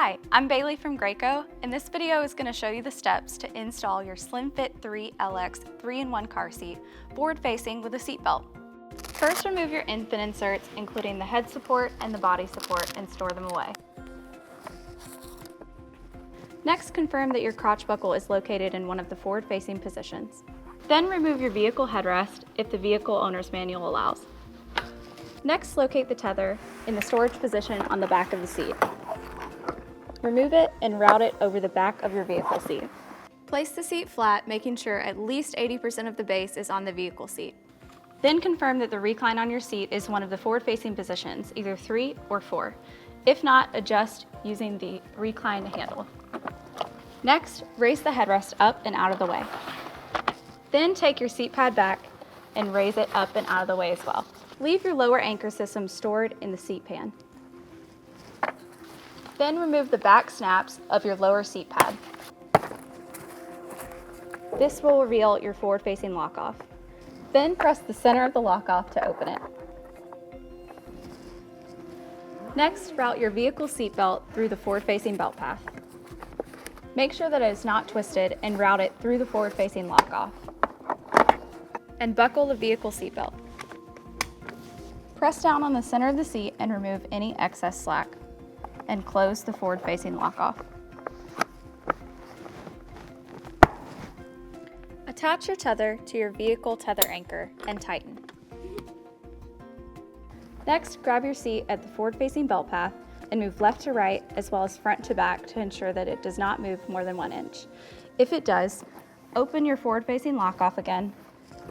Hi, I'm Bailey from Graco, and this video is going to show you the steps to install your SlimFit3 LX 3-in-1 car seat, forward-facing with a seat belt. First, remove your infant inserts, including the head support and the body support, and store them away. Next, confirm that your crotch buckle is located in one of the forward-facing positions. Then remove your vehicle headrest if the vehicle owner's manual allows. Next, locate the tether in the storage position on the back of the seat. Remove it and route it over the back of your vehicle seat. Place the seat flat, making sure at least 80% of the base is on the vehicle seat. Then confirm that the recline on your seat is one of the forward-facing positions, either 3 or 4. If not, adjust using the recline handle. Next, raise the headrest up and out of the way. Then take your seat pad back and raise it up and out of the way as well. Leave your lower anchor system stored in the seat pan. Then remove the back snaps of your lower seat pad. This will reveal your forward-facing lock-off. Then press the center of the lock-off to open it. Next, route your vehicle seat belt through the forward-facing belt path. Make sure that it is not twisted and route it through the forward-facing lock-off. And buckle the vehicle seat belt. Press down on the center of the seat and remove any excess slack, and close the forward-facing lock-off. Attach your tether to your vehicle tether anchor and tighten. Next, grab your seat at the forward-facing belt path and move left to right as well as front to back to ensure that it does not move more than 1 inch. If it does, open your forward-facing lock-off again,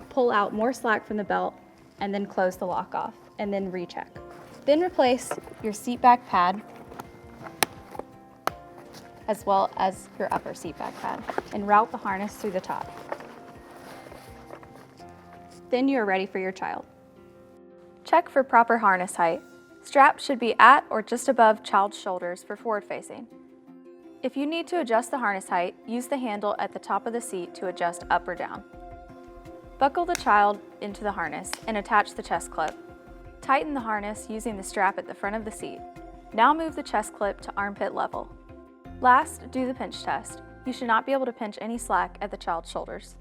pull out more slack from the belt, and then close the lock-off, and then recheck. Then replace your seat back pad as well as your upper seat back pad, and route the harness through the top. Then you are ready for your child. Check for proper harness height. Straps should be at or just above child's shoulders for forward facing. If you need to adjust the harness height, use the handle at the top of the seat to adjust up or down. Buckle the child into the harness and attach the chest clip. Tighten the harness using the strap at the front of the seat. Now move the chest clip to armpit level. Last, do the pinch test. You should not be able to pinch any slack at the child's shoulders.